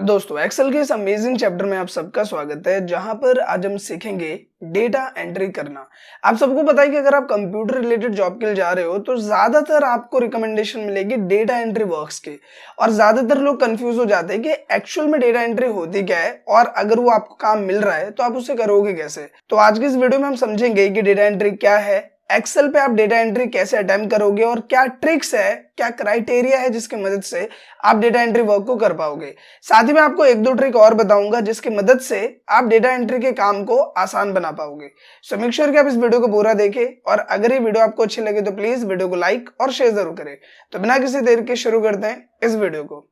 दोस्तों एक्सेल के इस अमेजिंग चैप्टर में आप सबका स्वागत है, जहां पर आज हम सीखेंगे डेटा एंट्री करना। आप सबको पता है कि अगर आप कंप्यूटर रिलेटेड जॉब के लिए जा रहे हो तो ज्यादातर आपको रिकमेंडेशन मिलेगी डेटा एंट्री वर्क्स के, और ज्यादातर लोग कंफ्यूज हो जाते हैं कि एक्चुअल में डेटा एंट्री होती क्या है और अगर वो आपको काम मिल रहा है तो आप उसे करोगे कैसे। तो आज की इस वीडियो में हम समझेंगे कि डेटा एंट्री क्या है, एक्सेल पे आप डेटा एंट्री कैसे अटेम्प्ट करोगे और क्या ट्रिक्स है, क्या क्राइटेरिया है जिसकी मदद से आप डेटा एंट्री वर्क को कर पाओगे। साथ ही मैं आपको एक दो ट्रिक और बताऊंगा जिसकी मदद से आप डेटा एंट्री के काम को आसान बना पाओगे। सो मेक श्योर कि आप इस वीडियो को पूरा देखें, और अगर ये वीडियो आपको अच्छी लगे तो प्लीज वीडियो को लाइक और शेयर जरूर करें। तो बिना किसी देर के शुरू करते हैं इस वीडियो को।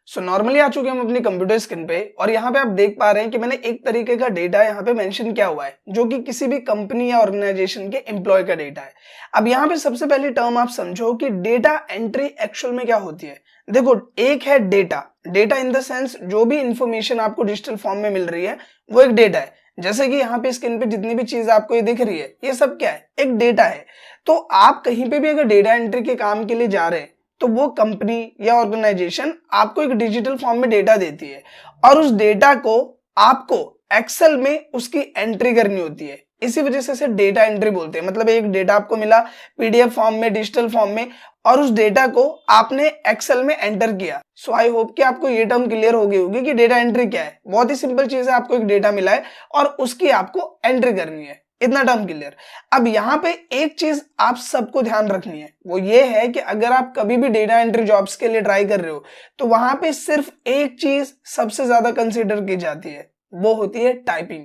सो नॉर्मली आ चुके हम अपनी कंप्यूटर स्क्रीन पे, और यहाँ पे आप देख पा रहे हैं कि मैंने एक तरीके का डेटा यहाँ पे मेंशन किया हुआ है जो कि किसी भी कंपनी या ऑर्गेनाइजेशन के एम्प्लॉय का डेटा है। अब यहाँ पे सबसे पहली टर्म आप समझो कि डेटा एंट्री एक्चुअल में क्या होती है। देखो, एक है data, data in the sense जो भी इंफॉर्मेशन आपको डिजिटल फॉर्म में मिल रही है वो एक डेटा है। जैसे कि यहाँ पे स्क्रीन पे जितनी भी चीज आपको ये दिख रही है ये सब क्या है, एक डेटा है। तो आप कहीं पे भी अगर डेटा एंट्री के काम के लिए जा रहे हैं तो वो कंपनी या ऑर्गेनाइजेशन आपको एक डिजिटल फॉर्म में डेटा देती है, और उस डेटा को आपको एक्सेल में उसकी एंट्री करनी होती है। इसी वजह से इसे डेटा एंट्री बोलते हैं। मतलब एक डेटा आपको मिला पीडीएफ फॉर्म में, डिजिटल फॉर्म में, और उस डेटा को आपने एक्सेल में एंटर किया। सो आई होप कि आपको ये टर्म क्लियर हो गई होगी कि डेटा एंट्री क्या है। बहुत ही सिंपल चीज है, आपको एक डेटा मिला है और उसकी आपको एंट्री करनी है, इतना टर्म क्लियर। अब यहाँ पे एक चीज आप सबको ध्यान रखनी है, वो ये है कि अगर आप कभी भी डेटा एंट्री जॉब्स के लिए ट्राई कर रहे हो तो वहां पे सिर्फ एक चीज सबसे ज्यादा कंसीडर की जाती है, वो होती है टाइपिंग।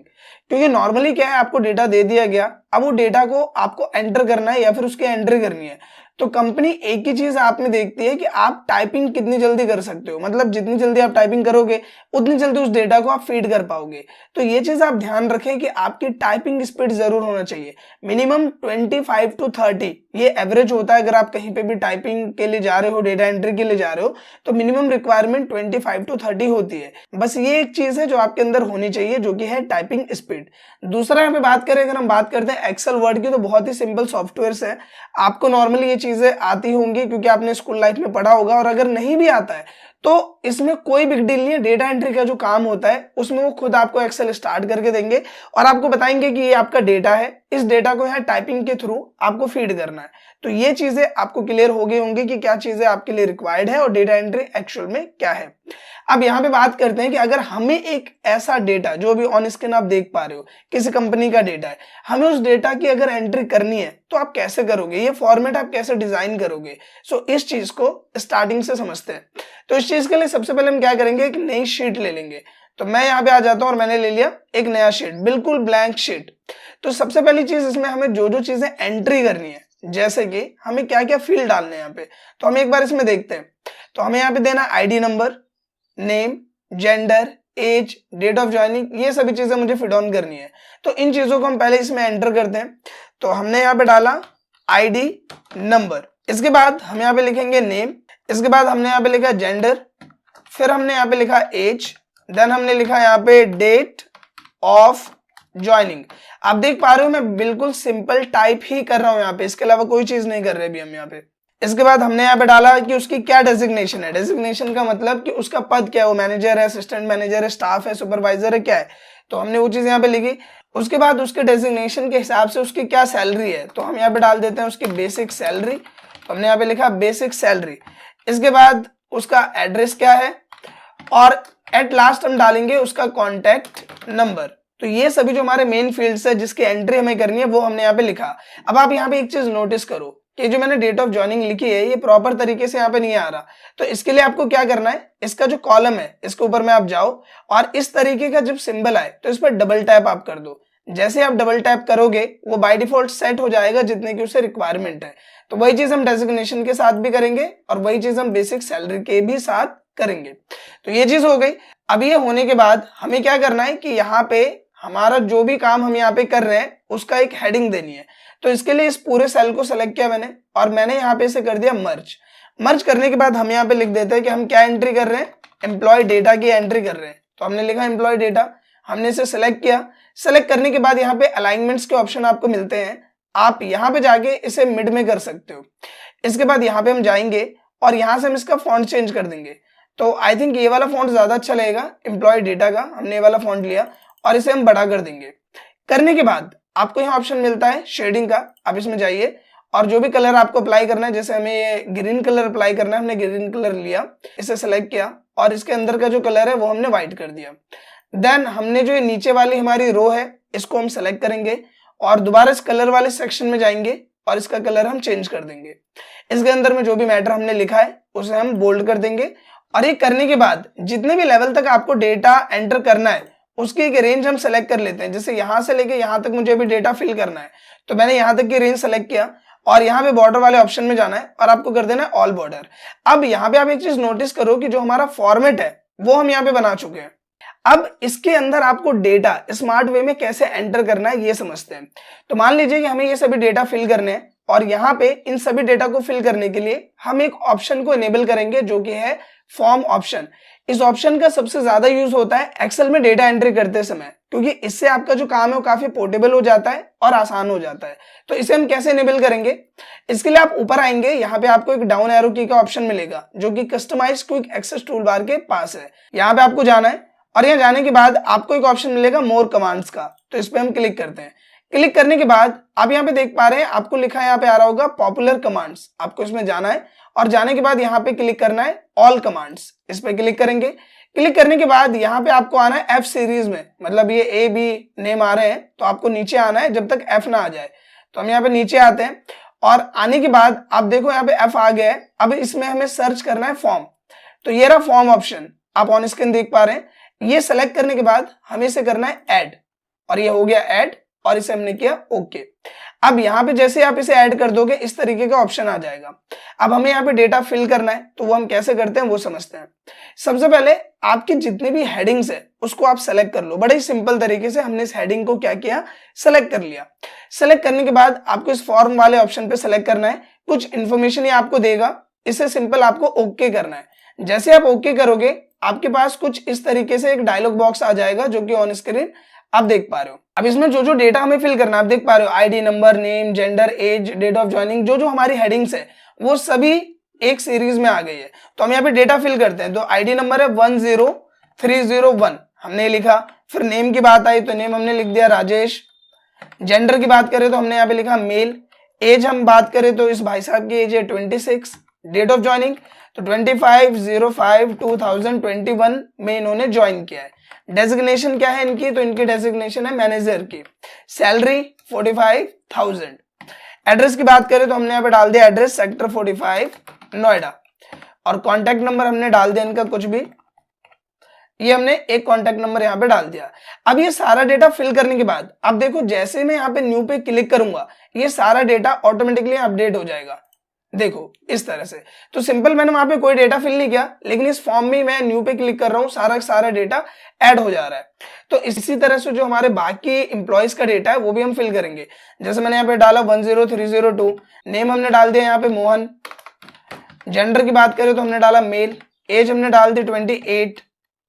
क्योंकि नॉर्मली क्या है, आपको डेटा दे दिया गया, अब वो डेटा को आपको एंटर करना है या फिर उसकी एंट्री करनी है। तो कंपनी एक ही चीज आप में देखती है कि आप टाइपिंग कितनी जल्दी कर सकते हो। मतलब जितनी जल्दी आप टाइपिंग करोगे उतनी जल्दी उस डेटा को आप फीड कर पाओगे। तो ये चीज आप ध्यान रखें कि आपकी टाइपिंग स्पीड जरूर होना चाहिए। मिनिमम 25 to 30 ये एवरेज होता है। अगर आप कहीं पे भी टाइपिंग के लिए जा रहे हो, डेटा एंट्री के लिए जा रहे हो, तो मिनिमम रिक्वायरमेंट 25 to 30 होती है। बस ये एक चीज है जो आपके अंदर होनी चाहिए, जो कि है टाइपिंग स्पीड। दूसरा यहाँ पे बात करें, अगर हम बात करते हैं एक्सेल वर्ड की, तो बहुत ही सिंपल सॉफ्टवेयर है। आपको नॉर्मली ये चीजें आती होंगी क्योंकि आपने स्कूल लाइफ में पढ़ा होगा, और अगर नहीं भी आता है तो इसमें कोई बिग डील नहीं है। डेटा एंट्री का जो काम होता है उसमें वो खुद आपको एक्सेल स्टार्ट करके देंगे और आपको बताएंगे कि ये आपका डेटा है, इस डेटा को यहाँ टाइपिंग के थ्रू आपको फीड करना है। तो ये चीजें आपको क्लियर हो गई होंगी कि क्या चीजें आपके लिए रिक्वायर्ड है और डेटा एंट्री एक्चुअल में क्या है। अब यहाँ पे बात करते हैं कि अगर हमें एक ऐसा डेटा, जो भी ऑन स्क्रीन आप देख पा रहे हो किसी कंपनी का डेटा है, हमें उस डेटा की अगर एंट्री करनी है तो आप कैसे करोगे, ये फॉर्मेट आप कैसे डिजाइन करोगे। सो इस चीज को स्टार्टिंग से समझते हैं। तो इस चीज के लिए सबसे पहले हम क्या करेंगे, एक नई शीट ले लेंगे। तो मैं यहाँ पे आ जाता हूँ और मैंने ले लिया एक नया शीट, बिल्कुल ब्लैंक शीट। तो सबसे पहली चीज इसमें हमें जो जो चीजें एंट्री करनी है, जैसे कि हमें क्या क्या फील्ड डालने हैं यहाँ पे, तो हम एक बार इसमें देखते हैं। तो हमें यहाँ पे देना ID number, name, gender, age, date of joining, ये सभी चीजें मुझे फिट ऑन करनी है। तो इन चीजों को हम पहले इसमें एंटर करते हैं। तो हमने यहाँ पे डाला आईडी नंबर, इसके बाद हम यहाँ पे लिखेंगे नेम, इसके बाद हमने यहाँ पे लिखा जेंडर, फिर हमने यहाँ पे लिखा एज, देन हमने लिखा यहाँ पे डेट ऑफ ज्वाइनिंग। आप देख पा रहे हो मैं बिल्कुल सिंपल टाइप ही कर रहा हूं यहाँ पे, इसके अलावा कोई चीज नहीं कर रहे अभी हम यहाँ पे। इसके बाद हमने यहाँ पे डाला कि उसकी क्या डेजिग्नेशन है। डेजिग्नेशन का मतलब कि उसका पद क्या है, वो मैनेजर है, असिस्टेंट मैनेजर है, स्टाफ है, सुपरवाइजर है, क्या है। तो हमने वो चीज यहाँ पे लिखी। उसके बाद उसके डेजिग्नेशन के हिसाब से उसकी क्या सैलरी है, तो हम यहाँ पे डाल देते हैं उसकी बेसिक सैलरी। तो हमने यहाँ पे लिखा बेसिक सैलरी। इसके बाद उसका एड्रेस क्या है, और एट लास्ट हम डालेंगे उसका कॉन्टैक्ट नंबर। तो ये सभी जो हमारे मेन फील्ड्स है जिसकी एंट्री हमें करनी है वो हमने यहाँ पे लिखा। अब आप यहाँ पे एक चीज नोटिस करो कि जो मैंने डेट ऑफ ज्वाइनिंग लिखी है ये प्रॉपर तरीके से यहाँ पे नहीं आ रहा। तो इसके लिए आपको क्या करना है, इसका जो कॉलम है इसके ऊपर में आप जाओ और इस तरीके का जब सिंबल आए तो इस पर डबल टैप आप कर दो। जैसे आप डबल टैप करोगे वो बाय डिफॉल्ट सेट हो जाएगा जितने की उसे रिक्वायरमेंट है। तो वही चीज हम डेजिग्नेशन के साथ भी करेंगे और वही चीज हम बेसिक सैलरी के भी साथ करेंगे। तो ये चीज हो गई। अब ये होने के बाद हमें क्या करना है कि यहाँ पे हमारा जो भी काम हम यहाँ पे कर रहे हैं उसका एक हेडिंग देनी है। तो इसके लिए इस पूरे सेल को सेलेक्ट किया मैंने, और मैंने यहाँ पे इसे कर दिया मर्ज। मर्ज करने के बाद हम यहाँ पे लिख देते हैं कि हम क्या एंट्री कर रहे हैं, एम्प्लॉय डेटा की एंट्री कर रहे हैं। तो हमने लिखा एम्प्लॉय डेटा, हमने इसे सेलेक्ट किया। सेलेक्ट करने के बाद यहाँ पे अलाइनमेंट्स के ऑप्शन आपको मिलते हैं, आप यहाँ पे जाके इसे मिड में कर सकते हो। इसके बाद यहाँ पे हम जाएंगे और यहाँ से हम इसका फॉन्ट चेंज कर देंगे। तो आई थिंक ये वाला फॉन्ट ज्यादा अच्छा लगेगा, एम्प्लॉय डेटा का। हमने ये वाला फॉन्ट लिया और इसे हम बड़ा कर देंगे। करने के बाद आपको यहाँ ऑप्शन मिलता है शेडिंग का, आप इसमें जाइए और जो भी कलर आपको अप्लाई करना है, जैसे हमें ये ग्रीन कलर अप्लाई करना है, हमने ग्रीन कलर लिया, इसे सेलेक्ट किया और इसके अंदर का जो कलर है वो हमने व्हाइट कर दिया। देन हमने जो ये नीचे वाली हमारी रो है इसको हम सेलेक्ट करेंगे और दोबारा इस कलर वाले सेक्शन में जाएंगे और इसका कलर हम चेंज कर देंगे। इसके अंदर में जो भी मैटर हमने लिखा है उसे हम बोल्ड कर देंगे और ये करने के बाद जितने भी लेवल तक आपको डेटा एंटर करना है उसकी एक रेंज हम सेलेक्ट कर लेते हैं। जैसे यहां से लेके यहां तक मुझे अभी डेटा फिल करना है, तो मैंने यहां तक की रेंज सेलेक्ट किया और यहाँ पे बॉर्डर वाले ऑप्शन में जाना है और आपको कर देना है ऑल बॉर्डर। अब यहाँ पे आप एक चीज नोटिस करो कि जो हमारा फॉर्मेट है वो हम यहाँ पे बना चुके हैं। अब इसके अंदर आपको डेटा स्मार्ट वे में कैसे एंटर करना है ये समझते हैं। तो मान लीजिए कि हमें ये सभी डेटा फिल करने हैं और यहाँ पे इन सभी डेटा को फिल करने के लिए हम एक ऑप्शन को इनेबल करेंगे जो कि है फॉर्म ऑप्शन। इस ऑप्शन का सबसे ज्यादा यूज होता है एक्सेल में डेटा एंट्री करते समय, क्योंकि इससे आपका जो काम है वो काफी पोर्टेबल हो जाता है और आसान हो जाता है। तो इसे हम कैसे इनेबल करेंगे, इसके लिए आप ऊपर आएंगे, यहाँ पे आपको एक डाउन एरो की का ऑप्शन मिलेगा जो कि customise quick access tool bar के पास है। यहाँ पे आपको जाना है और यहाँ जाने के बाद आपको एक ऑप्शन मिलेगा मोर कमांड्स का, तो इस पे हम क्लिक करते हैं। क्लिक करने के बाद आप यहाँ पे देख पा रहे हैं आपको लिखा है, यहाँ पे आ रहा होगा पॉपुलर कमांड्स, आपको इसमें जाना है और जाने के बाद यहाँ पे क्लिक करना है ऑल कमांड्स, इस पे क्लिक करेंगे। क्लिक करने के बाद यहाँ पे आपको आना है एफ सीरीज में, मतलब ये ए बी नेम आ रहे हैं तो आपको नीचे आना है जब तक एफ ना आ जाए। तो हम यहाँ पे नीचे आते हैं और आने के बाद आप देखो यहाँ पे एफ आ गया है। अब इसमें हमें सर्च करना है फॉर्म, तो ये रहा फॉर्म ऑप्शन, आप ऑन स्क्रीन देख पा रहे हैं। ये सेलेक्ट करने के बाद हमें इसे करना है ऐड और ये हो गया ऐड और इसे हमने किया ओके। अब यहाँ पे जैसे आप इसे ऐड कर दोगे इस तरीके का ऑप्शन आ जाएगा। अब हमें यहाँ पे डेटा फिल करना है तो वो हम कैसे करते हैं वो समझते हैं। सबसे पहले आपकी जितने भी हेडिंग्स है उसको आप सेलेक्ट कर लो। बड़े ही सिंपल तरीके से हमने इस हेडिंग को क्या किया, सेलेक्ट कर लिया। सेलेक्ट करने के बाद आपको इस फॉर्म वाले ऑप्शन पे सेलेक्ट करना है, कुछ इंफॉर्मेशन ये आपको देगा, इसे सिंपल आपको ओके करना है। जैसे आप ओके करोगे आपके पास कुछ इस तरीके से एक डायलॉग बॉक्स आ जाएगा जो कि ऑन स्क्रीन आप देख पा रहे हो। अब इसमें जो जो डेटा हमें फिल करना है आप देख पा रहे हो, ID number, name, gender, age, date of joining, जो जो हमारी हेडिंग्स है वो सभी एक सीरीज में आ गई है। तो हम यहाँ पे डेटा फिल करते हैं। तो आईडी नंबर है 10301, हमने लिखा। फिर नेम की बात आई तो नेम हमने लिख दिया राजेश। जेंडर की बात करें तो हमने यहाँ पे लिखा मेल। एज हम बात करें तो इस भाई साहब की एज है 26। डेट ऑफ ज्वाइनिंग तो 25/05/2021 में इन्होंने ज्वाइन किया है। डेजिग्नेशन क्या है इनकी, तो इनकी डेजिग्नेशन है मैनेजर की। सैलरी 45,000। एड्रेस की बात करें तो हमने यहाँ पे डाल दिया एड्रेस सेक्टर 45 नोएडा और कॉन्टैक्ट नंबर हमने डाल दिया इनका कुछ भी, ये हमने एक कॉन्टैक्ट नंबर यहाँ पे डाल दिया। अब ये सारा डेटा फिल करने के बाद अब देखो जैसे मैं यहाँ पे न्यू पे क्लिक करूंगा ये सारा डेटा ऑटोमेटिकली अपडेट हो जाएगा, देखो इस तरह से। तो सिंपल मैंने वहां पे कोई डेटा फिल नहीं किया, लेकिन इस फॉर्म में मैं न्यू पे क्लिक कर रहा हूँ, सारा डेटा ऐड हो जा रहा है। तो इसी तरह से जो हमारे बाकी इंप्लॉइज का डेटा है वो भी हम फिल करेंगे। जैसे मैंने यहाँ पे डाला 10302, नेम हमने डाल दिया यहाँ पे मोहन। जेंडर की बात करें तो हमने डाला मेल। एज हमने डाल दी 28।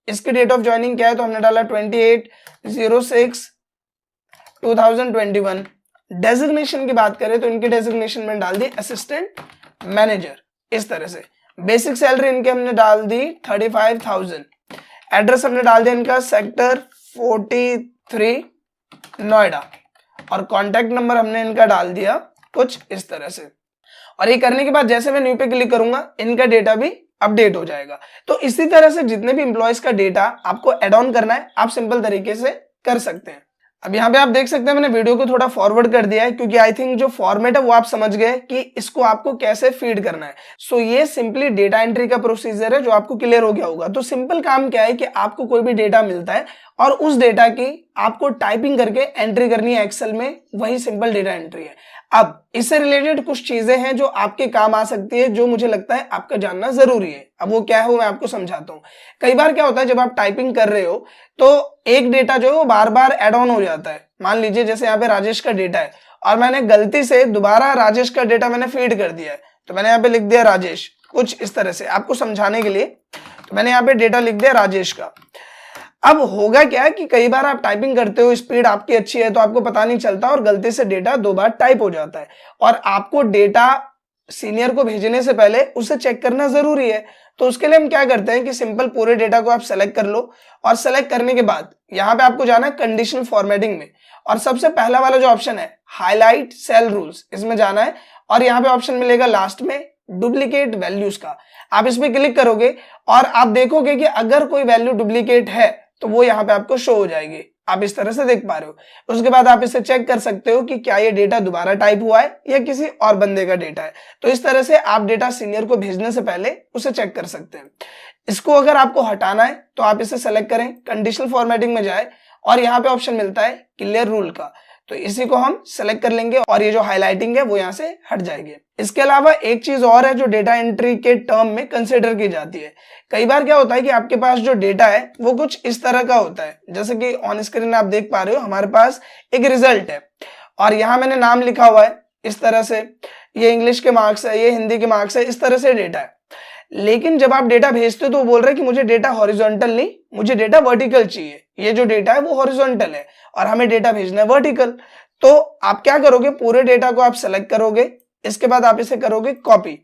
इसकी डेट ऑफ ज्वाइनिंग क्या है तो हमने डाला 28/06/2021। डेजिग्नेशन की बात करें तो इनकी डेजिग्नेशन में डाल दी असिस्टेंट मैनेजर, इस तरह से। बेसिक सैलरी इनके हमने डाल दी 35,000। एड्रेस हमने डाल दिया इनका सेक्टर 43 नोएडा और कॉन्टैक्ट नंबर हमने इनका डाल दिया कुछ इस तरह से। और ये करने के बाद जैसे मैं न्यू पे क्लिक करूंगा इनका डेटा भी अपडेट हो जाएगा। तो इसी तरह से जितने भी इंप्लॉइज का डेटा आपको एड ऑन करना है आप सिंपल तरीके से कर सकते हैं। अब यहाँ पे आप देख सकते हैं मैंने वीडियो को थोड़ा फॉरवर्ड कर दिया है क्योंकि आई थिंक जो फॉर्मेट है वो आप समझ गए कि इसको आपको कैसे फीड करना है। सो ये सिंपली डेटा एंट्री का प्रोसीजर है जो आपको क्लियर हो गया होगा। तो सिंपल काम क्या है कि आपको कोई भी डेटा मिलता है और उस डेटा की आपको टाइपिंग करके एंट्री करनी है एक्सेल में, वही सिंपल डेटा एंट्री है। अब इससे रिलेटेड कुछ चीजें हैं जो आपके काम आ सकती है, जो मुझे लगता है आपका जानना जरूरी है। अब वो क्या है वो मैं आपको समझाता हूँ। कई बार क्या होता है जब आप टाइपिंग कर रहे हो तो एक डेटा जो है वो बार बार एड ऑन हो जाता है। मान लीजिए जैसे यहाँ पे राजेश का डेटा है और मैंने गलती से दोबारा राजेश का डेटा मैंने फीड कर दिया है, तो मैंने यहाँ पे लिख दिया राजेश कुछ इस तरह से आपको समझाने के लिए। तो मैंने यहाँ पे डेटा लिख दिया राजेश का। अब होगा क्या कि कई बार आप टाइपिंग करते हो, स्पीड आपकी अच्छी है तो आपको पता नहीं चलता और गलती से डेटा 2 बार टाइप हो जाता है और आपको डेटा सीनियर को भेजने से पहले उसे चेक करना जरूरी है। तो उसके लिए हम क्या करते हैं कि सिंपल पूरे डेटा को आप सेलेक्ट कर लो और सेलेक्ट करने के बाद यहाँ पे आपको जाना है कंडीशनल फॉर्मेटिंग में और सबसे पहला वाला जो ऑप्शन है हाईलाइट सेल रूल्स, इसमें जाना है और यहाँ पे ऑप्शन मिलेगा लास्ट में डुप्लीकेट वैल्यूज का। आप इस पे क्लिक करोगे और आप देखोगे कि अगर कोई वैल्यू डुप्लीकेट है तो वो यहाँ पे आपको शो हो जाएगी। आप इस तरह से देख पा रहे हो। उसके बाद आप इसे चेक कर सकते हो कि क्या ये डेटा दोबारा टाइप हुआ है या किसी और बंदे का डेटा है। तो इस तरह से आप डेटा सीनियर को भेजने से पहले उसे चेक कर सकते हैं। इसको अगर आपको हटाना है तो आप इसे सेलेक्ट करें, कंडीशनल फॉर्मेटिंग में जाए और यहाँ पे ऑप्शन मिलता है क्लियर रूल का, तो इसी को हम सेलेक्ट कर लेंगे और ये जो हाईलाइटिंग है वो यहाँ से हट जाएगी। इसके अलावा एक चीज और है जो डेटा एंट्री के टर्म में कंसिडर की जाती है। कई बार क्या होता है कि आपके पास जो डेटा है वो कुछ इस तरह का होता है, जैसे कि ऑन स्क्रीन आप देख पा रहे हो हमारे पास एक रिजल्ट है और यहाँ मैंने नाम लिखा हुआ है इस तरह से, ये इंग्लिश के मार्क्स है, ये हिंदी के मार्क्स है, इस तरह से डेटा है। लेकिन जब आप डेटा भेजते हो तो वो बोल रहे हैं कि मुझे डेटा हॉरिजॉन्टल नहीं, मुझे डेटा वर्टिकल चाहिए। ये जो डेटा है वो हॉरिजॉन्टल है और हमें डेटा भेजना है वर्टिकल। तो आप क्या करोगे, पूरे डेटा को आप सेलेक्ट करोगे, इसके बाद आप इसे करोगे कॉपी।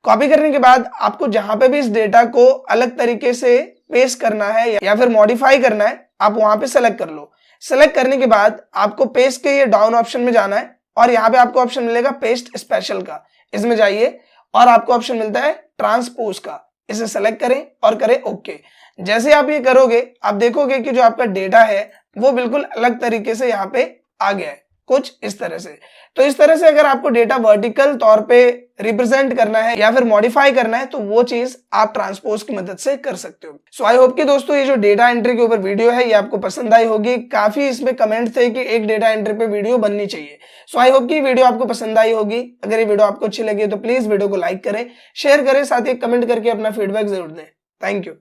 कॉपी करने के बाद आपको जहां पे भी इस डेटा को अलग तरीके से पेस्ट करना है या फिर मॉडिफाई करना है, आप वहां पे सेलेक्ट कर लो। सेलेक्ट करने के बाद आपको पेस्ट के ये डाउन ऑप्शन में जाना है और यहाँ पे आपको ऑप्शन मिलेगा पेस्ट स्पेशल का, इसमें जाइए और आपको ऑप्शन मिलता है ट्रांसपोज का, इसे सेलेक्ट करें और करें ओके। जैसे आप ये करोगे आप देखोगे कि जो आपका डेटा है वो बिल्कुल अलग तरीके से यहाँ पे आ गया है, कुछ इस तरह से। तो इस तरह से अगर आपको डेटा वर्टिकल तौर पे रिप्रेजेंट करना है या फिर मॉडिफाई करना है तो वो चीज आप ट्रांसपोज की मदद से कर सकते हो। सो आई होप कि दोस्तों ये जो डेटा एंट्री के ऊपर वीडियो है ये आपको पसंद आई होगी। काफी इसमें कमेंट थे कि एक डेटा एंट्री पे वीडियो बननी चाहिए। सो आई होप कि वीडियो आपको पसंद आई होगी। अगर ये वीडियो आपको अच्छी लगी तो प्लीज वीडियो को लाइक करें, शेयर करें, साथ ही कमेंट करके अपना फीडबैक जरूर दें। Thank you.